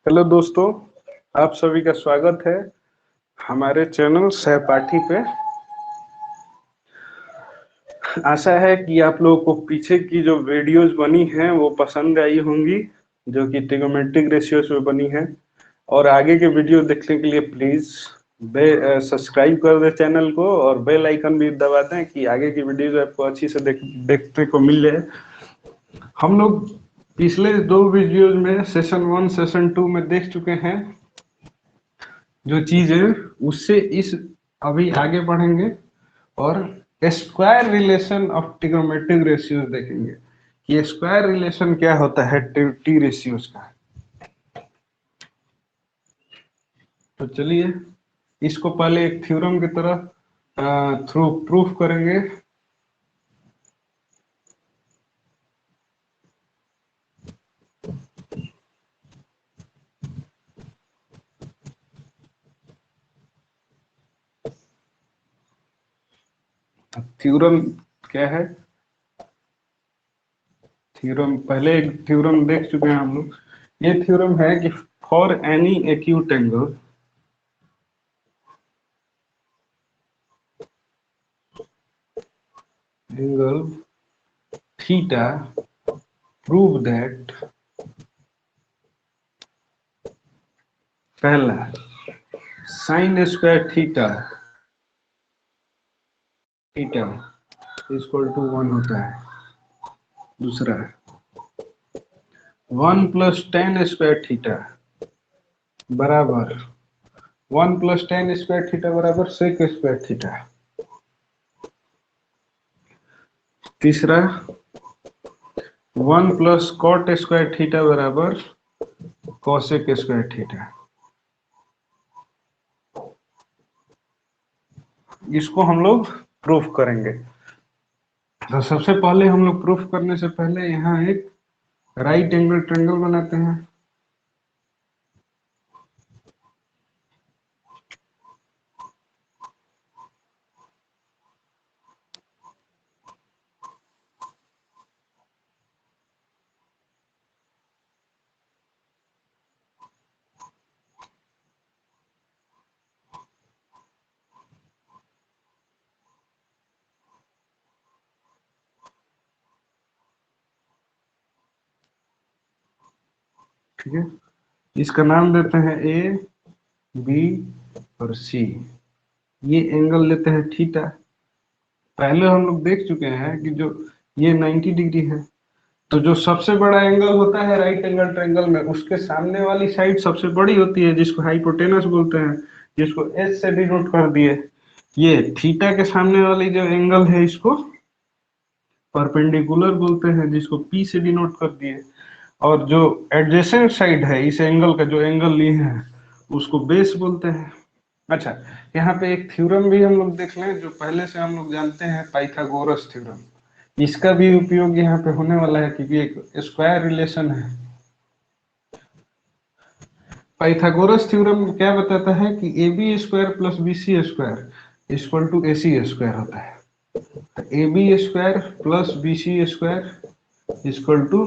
Hello दोस्तों, आप सभी का स्वागत है हमारे चैनल सहपाठी पे। आशा है कि आप लोगों को पीछे की जो वीडियोस बनी हैं वो पसंद आई होंगी, जो कि ट्रिग्नोमेट्रिक रेशियोज में बनी है। और आगे के वीडियो देखने के लिए प्लीज सब्सक्राइब कर दें चैनल को और बेल आइकन भी दबा दें कि आगे की वीडियोज आपको अच्छी से देखने को मिल जाए। हम लोग पिछले दो वीडियोज में सेशन 1 सेशन 2 में देख चुके हैं जो चीज है, उससे इस अभी आगे बढ़ेंगे और square relation of trigonometric ratios देखेंगे कि स्क्वायर रिलेशन क्या होता है टी रेशियोज का। तो चलिए इसको पहले एक थ्योरम की तरह थ्रू प्रूफ करेंगे। थ्योरम क्या है? थ्योरम पहले एक थ्योरम देख चुके हैं हम लोग। ये थ्योरम है कि for any acute angle theta prove that, पहला sine square theta theta equal to 1 होता है। दूसरा 1 प्लस टेन स्क्वायर थीटा बराबर 1 प्लस टेन स्क्वायर थीटा बराबर सेक स्क्वायर थीटा। तीसरा 1 प्लस कॉट स्क्वायर थीटा बराबर कॉसेक स्क्वायर थीटा। इसको हम लोग प्रूफ करेंगे। तो सबसे पहले हम लोग प्रूफ करने से पहले यहाँ एक राइट एंगल ट्रायंगल बनाते हैं। ठीक है, इसका नाम देते हैं ए बी और सी। ये एंगल लेते हैं थीटा। पहले हम लोग देख चुके हैं कि जो ये 90 डिग्री है, तो जो सबसे बड़ा एंगल होता है राइट एंगल ट्रायंगल में, उसके सामने वाली साइड सबसे बड़ी होती है जिसको हाइपोटेनस बोलते हैं, जिसको एच से डिनोट कर दिए। ये थीटा के सामने वाली जो एंगल है इसको परपेंडिकुलर बोलते हैं, जिसको पी से डिनोट कर दिए। और जो एडजेसेंट साइड है इस एंगल का, जो एंगल लिए हैं, उसको बेस बोलते हैं। अच्छा, यहाँ पे एक थ्योरम भी हम लोग देख लें जो पहले से हम लोग जानते हैं, पाइथागोरस थ्योरम। इसका भी उपयोग यहाँ पे होने वाला है क्योंकि एक स्क्वायर रिलेशन है। पाइथागोरस थ्योरम क्या बताता है कि A B square plus B C square equal to A C square होता है। तो A B square plus B C square equal to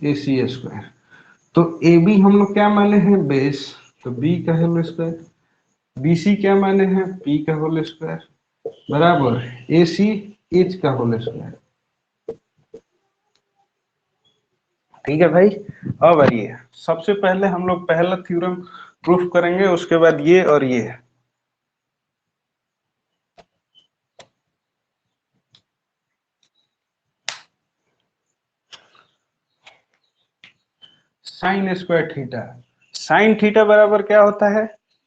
A C square. तो ए बी हम लोग क्या माने हैं? बेस। तो बी का होल स्क्वायर। बी सी क्या माने हैं? पी का होल स्क्वायर बराबर ए सी एच का होल स्क्वायर। ठीक है भाई। अब आइए सबसे पहले हम लोग पहला थ्योरम प्रूफ करेंगे, उसके बाद ये और ये। Sign square theta, sine theta बराबर क्या होता है?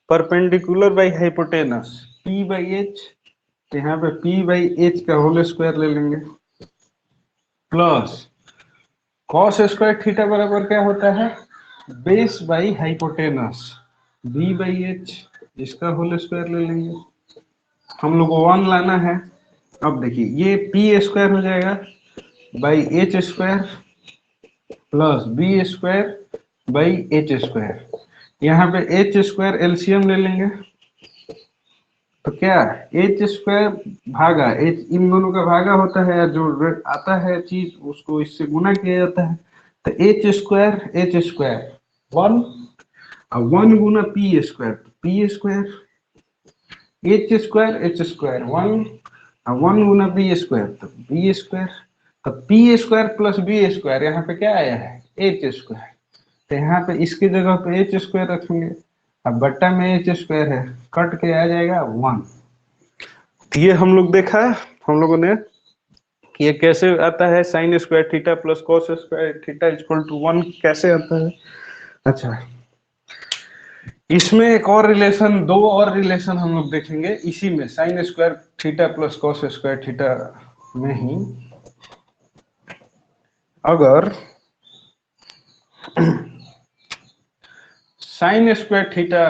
Perpendicular by hypotenuse P by H. तो यहाँ पे पी बाई एच का होल स्क्वायर ले लेंगे प्लस कॉस स्क्वायर थीटा बराबर क्या होता है? Base by hypotenuse B by H, इसका होल स्क्वायर ले लेंगे। हम लोग को 1 लाना है। अब देखिए ये पी स्क्वायर हो जाएगा by H square plus B square by H square. यहाँ पे एच स्क्वायर एलसीएम ले लेंगे तो क्या एच स्क्वायर भागा एच, इन दोनों का भागा होता है, जो आता है चीज उसको इससे गुना किया जाता है। तो एच स्क्वायर 1 अब 1 गुना P square, P square H square 1, अब 1 गुना बी स्क्वायर तो बी स्क्वायर, तो P square plus B square यहाँ पे क्या आया है एच स्क्वायर, तो यहाँ पे इसकी जगह पे एच स्क्वायर रखेंगे, अब बट्टा में एच स्क्वायर है, कट के आ जाएगा 1। तो ये हम लोग देखा हम लोगों ने कि ये कैसे आता है sine square theta plus cos square theta equal to 1 कैसे आता है। अच्छा, इसमें एक और रिलेशन, दो और रिलेशन हम लोग देखेंगे इसी में, sign square theta plus cos square theta में ही। अगर साइन स्क्वायर थीटा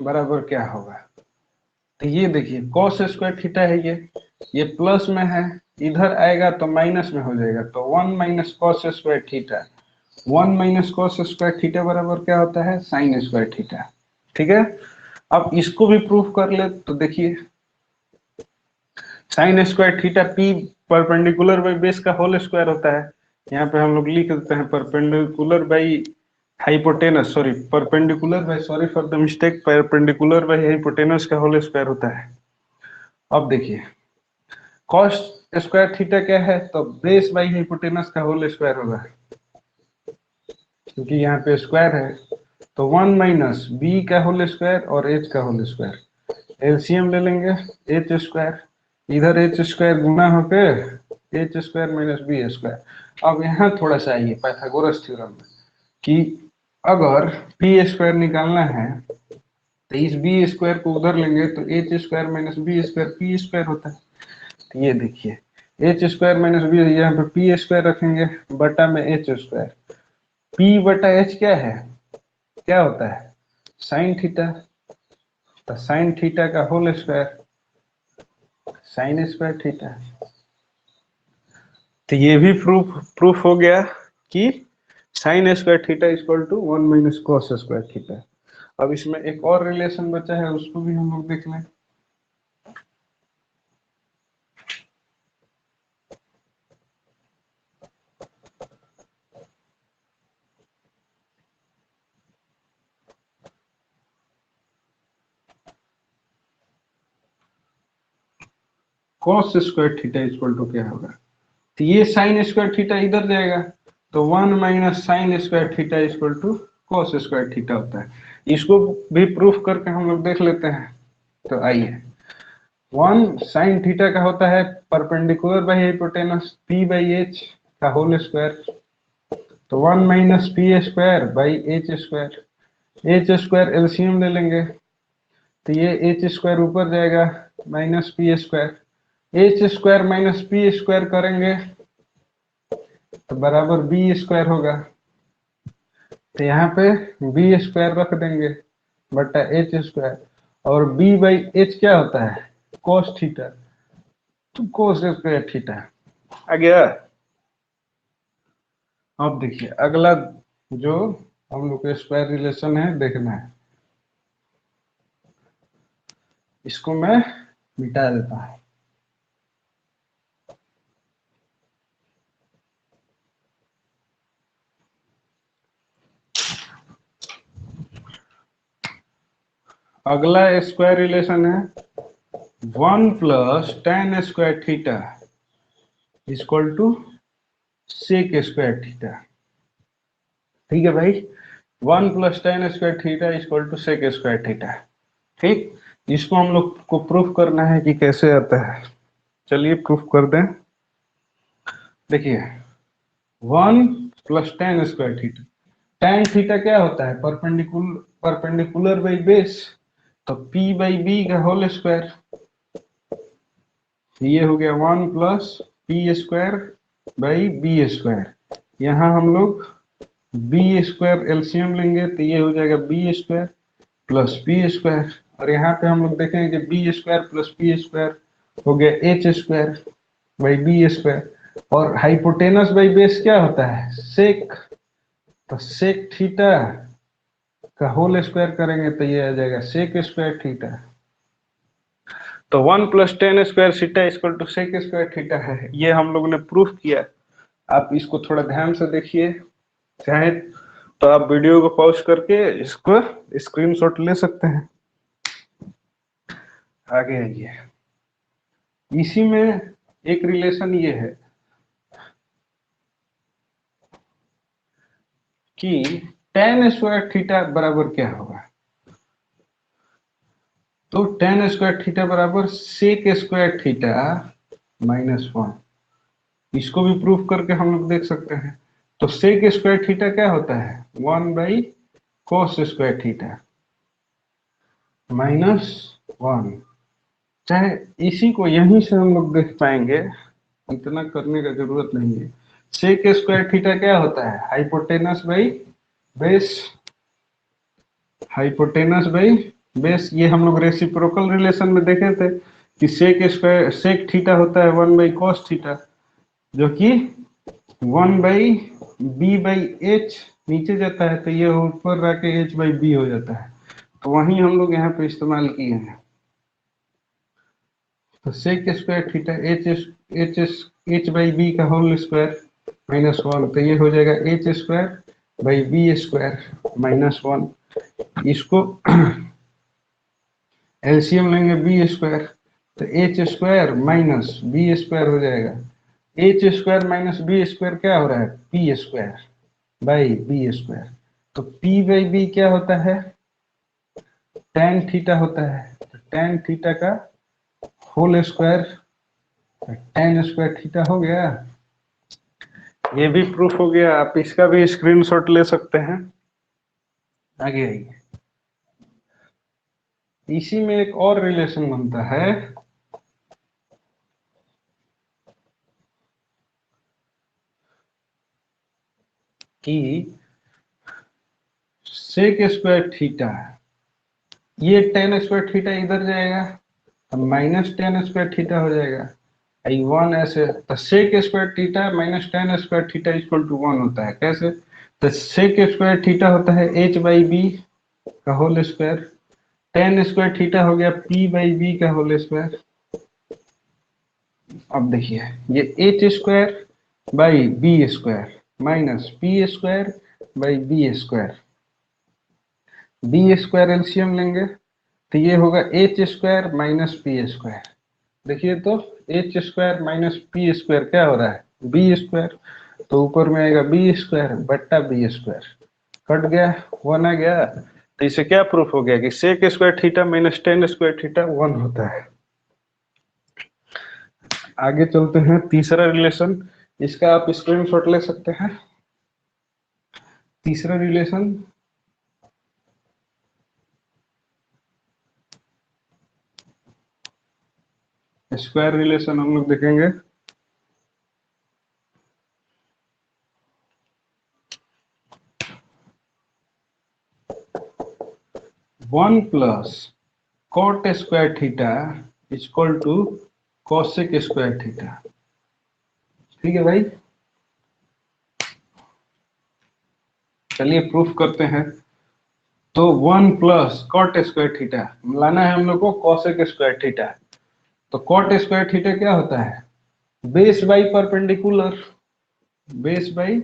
बराबर क्या होगा, तो ये देखिए कॉस स्क्वायर थीटा है, ये प्लस में है, इधर आएगा तो माइनस में हो जाएगा, तो 1 minus cos square theta, 1 minus cos square theta बराबर क्या होता है साइन स्क्वायर थीटा। ठीक है, अब इसको भी प्रूफ कर ले तो देखिए sign square theta P perpendicular by base का होल स्क्वायर होता है, यहाँ पे हम लोग लिख देते हैं perpendicular by hypotenuse, sorry perpendicular by, sorry for the mistake, perpendicular by hypotenuse का होल स्क्वायर होता है। अब देखिए कॉस स्क्वायर थीटा क्या है, तो बेस बाई हाइपोटेनस का होल स्क्वायर होगा, क्योंकि यहाँ पे स्क्वायर है, तो 1 माइनस बी का होल स्क्वायर और एच का होल स्क्वायर, एलसीएम ले लेंगे एच स्क्वायर, इधर एच स्क्वायर गुना होके H square minus B square. अब यहाँ थोड़ा सा आइए पाइथागोरस थ्योरम में कि अगर पी स्क्वायर निकालना है तो इस बी स्क्वायर को उधर लेंगे तो H square minus B square P square होता है। तो ये देखिए एच स्क्वायर माइनस बी, यहाँ पे पी स्क्वायर रखेंगे बटा में एच स्क्वायर, पी बटा एच क्या है, क्या होता है साइन थीटा, तो साइन थीटा का whole square sine square theta. तो ये भी प्रूफ हो गया कि sine square theta equal to 1 minus cos square theta. अब इसमें एक और रिलेशन बचा है, उसको भी हम लोग देख लें। Cos square theta equal to क्या होगा, तो ये साइन स्क्वायर थीटा इधर जाएगा, तो 1 minus sine square theta equal to cos square theta होता है। इसको भी प्रूफ करके हम लोग देख लेते हैं। तो आइए, 1 साइन थीटा का होता है perpendicular by hypotenuse P by H का होल स्क्वायर, तो 1 minus P square by H square, H square LCM ले लेंगे, तो ये एच स्क्वायर ऊपर जाएगा minus P square, H square minus P square करेंगे तो बराबर बी स्क्वायर होगा, तो यहाँ पे बी स्क्वायर रख देंगे बटा एच स्क्वायर, और बी बाई एच क्या होता है कोस थीटा, तो कोस स्क्वायर थीटा आ गया। अब देखिए अगला जो हम लोग का स्क्वायर रिलेशन है देखना है, इसको मैं मिटा देता हूं। अगला स्क्वायर रिलेशन है 1 plus tan square theta equal to sec square theta. ठीक है भाई, 1 plus tan square theta equal to sec square theta. ठीक, इसको हम लोग को प्रूफ करना है कि कैसे आता है, चलिए प्रूफ कर दें। देखिए 1 plus tan square theta, tan theta क्या होता है परपेंडिकुलर बाई बेस, तो पी बाई बी का होल स्क्वायर, ये हो गया 1 plus P square by B square, यहाँ हम लोग बी स्क्वायर एलसीएम लेंगे तो ये हो जाएगा B square plus P square, और यहाँ पे हम लोग देखेंगे कि B square plus P square हो गया H square by B square, और हाइपोटेनस बाई बेस क्या होता है सेक, तो सेक थीटा का होल स्क्वायर करेंगे तो ये आ जाएगा सेक स्क्वायर थीटा। तो 1 plus tan square theta equal to sec square theta है, ये हम लोग ने प्रूफ किया। आप इसको थोड़ा ध्यान से देखिए, चाहे तो आप वीडियो को पॉज करके इसको स्क्रीनशॉट ले सकते हैं। आगे आइए, इसी में एक रिलेशन ये है कि tan स्क्वायर थीटा बराबर क्या होगा। तो tan स्क्वायर थीटा बराबर सेक स्क्वायर थीटा -1। इसको भी प्रूफ करके हम लोग देख सकते हैं। तो सेक स्क्वायर थीटा क्या होता है, 1/cos स्क्वायर थीटा -1। चाहे इसी को यहीं से हम लोग देख पाएंगे, इतना करने का जरूरत नहीं है। सेक स्क्वायर थीटा क्या होता है, hypotenuse by base, hypotenuse by base. ये हम लोग रेसिप्रोकल रिलेशन में देखे थे कि सेक थीटा होता है 1/cos थीटा, जो कि 1/b/h नीचे जाता है, तो ये ऊपर आके h/b हो जाता है। तो वही हम लोग यहाँ पे इस्तेमाल किए हैं। तो सेक स्क्वायर थीटा h/b का होल स्क्वायर -1, तो ये हो जाएगा h²/b² -1। इसको एलसीएम लेंगे b², तो h² - b² हो जाएगा। h² - b² क्या हो रहा है, p²/b²। तो p/b क्या होता है, tan थीटा होता है। तो tan थीटा का whole square tan square theta हो गया। ये भी प्रूफ हो गया, आप इसका भी स्क्रीनशॉट ले सकते हैं। आगे आइए, इसी में एक और रिलेशन बनता है कि सेक स्क्वायर थीटा, ये tan स्क्वायर थीटा इधर जाएगा, -tan स्क्वायर थीटा हो जाएगा। आई 1 ऐसे, तो sec square theta -tan square theta = 1 होता है। कैसे, तो सेक स्क्वायर थीटा होता है h/b का whole square, tan square theta हो गया p/b का होल स्क्वायर। अब देखिए, ये h²/b² -p²/b², b² एलसीएम लेंगे तो ये होगा h² - p²। देखिए तो h² - p² क्या हो रहा है, b², तो ऊपर में आएगा b²/b², कट गया, 1 आ गया। तो इसे क्या प्रूफ हो गया कि sec square theta -tan square theta 1 होता है। आगे चलते हैं, तीसरा रिलेशन, इसका आप स्क्रीनशॉट ले सकते हैं। तीसरा रिलेशन स्क्वायर रिलेशन हम लोग देखेंगे। One plus cot square theta = cosec square theta. ठीक है भाई, चलिए प्रूफ करते हैं। तो 1 प्लस कॉट स्क्वायर थीटा लाना है हम लोग को कॉसेक स्क्वायर थीटा। तो कॉट स्क्वायर थीटा क्या होता है, base by perpendicular, base by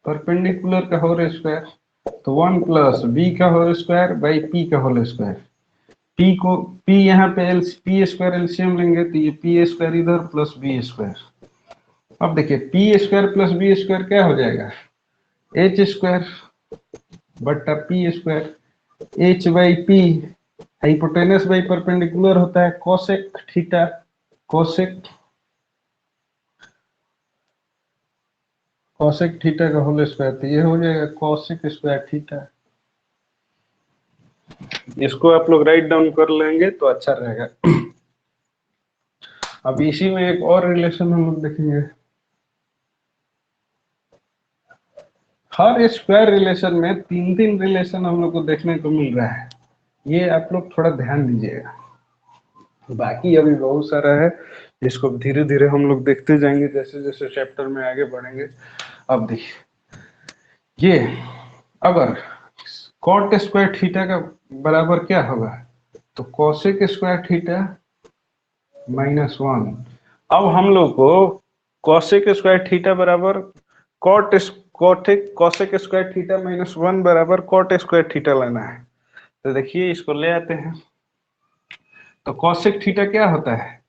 perpendicular का होल स्क्वायर। तो 1 प्लस b का होल स्क्वायर बाई p का होल स्क्वायर। p को p यहाँ पे p² एलसीएम लेंगे तो ये p² इधर प्लस b²। अब देखिए p² प्लस b² क्या हो जाएगा, h² बट्टा p²। h/p hypotenuse by perpendicular होता है cosec theta, cosec cosec theta का होल स्क्वायर, तो ये हो जाएगा कॉसेक स्क्वायर थीटा। इसको आप लोग राइट डाउन कर लेंगे तो अच्छा रहेगा। अब इसी में एक और रिलेशन हम लोग देखेंगे। हर स्क्वायर रिलेशन में 3 रिलेशन हम लोग को देखने को मिल रहा है, ये आप लोग थोड़ा ध्यान दीजिएगा। बाकी अभी बहुत सारा है, इसको धीरे धीरे हम लोग देखते जाएंगे जैसे जैसे चैप्टर में आगे बढ़ेंगे। अब देखिए, ये अगर कॉट स्क्वायर थीटा का बराबर क्या होगा, तो कॉसेक स्क्वायर थीटा -1। अब हम लोग को कॉसेक स्क्वायर थीटा बराबर cot cosec square theta minus 1 बराबर कॉट स्क्वायर थीटा लेना है। तो देखिए इसको ले आते हैं। तो कॉसेक थीटा क्या होता है,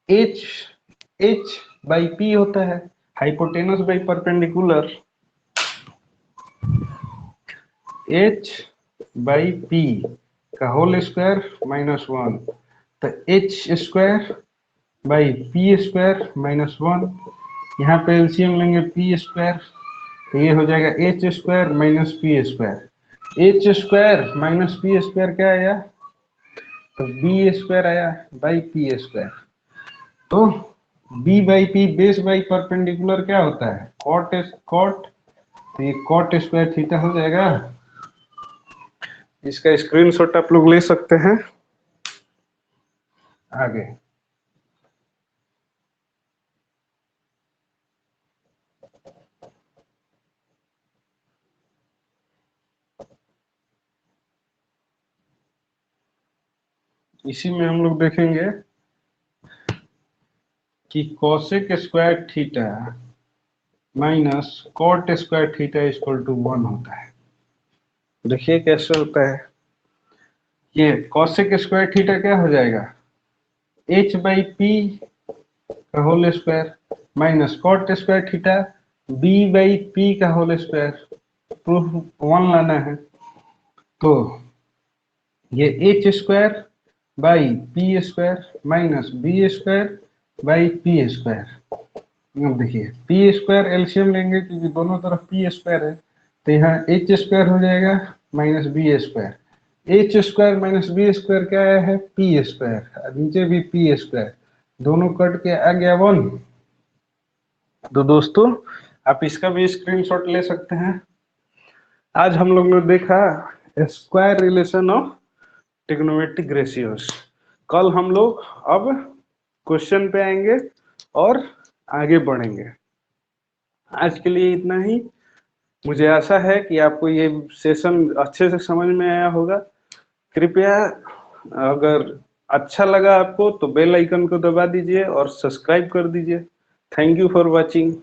एच बाई पी होता है, hypotenuse by perpendicular, H by P का होल स्क्वायर माइनस 1। तो H square by P square minus 1, यहाँ पे एलसीएम लेंगे पी स्क्वायर, तो ये हो जाएगा H square minus P square. H square minus P square क्या आया, तो बी स्क्वायर आया बाई पी स्क्वायर। तो B by P base by perpendicular क्या होता है, कॉट, तो ये कॉट स्क्वायर थीटा हो जाएगा। इसका स्क्रीनशॉट आप लोग ले सकते हैं। आगे इसी में हम लोग देखेंगे कि cosec square theta minus cot square theta equal to 1 होता है। देखिए कैसे होता है, ये कॉसेक स्क्वायर थीटा क्या हो जाएगा, एच बाई पी का whole square minus cot square theta B by P का होल स्क्वायर, प्रूफ 1 लाना है। तो ये H square by P square minus B square by P square. अब देखिए पी स्क्वायर एलसीएम लेंगे क्योंकि दोनों तरफ पी स्क्वायर है, तो यहाँ एच स्क्वायर हो जाएगा minus B square. H square minus B square क्या आया है, पी स्क्वायर, नीचे भी पी स्क्वायर, दोनों कट के आ गया 1। तो दोस्तों आप इसका भी स्क्रीनशॉट ले सकते हैं। आज हम लोग ने देखा square relation of trigonometric ratios. कल हम लोग अब क्वेश्चन पे आएंगे और आगे बढ़ेंगे। आज के लिए इतना ही। मुझे आशा है कि आपको ये सेशन अच्छे से समझ में आया होगा। कृपया अगर अच्छा लगा आपको तो बेल आइकन को दबा दीजिए और सब्सक्राइब कर दीजिए। Thank you for watching.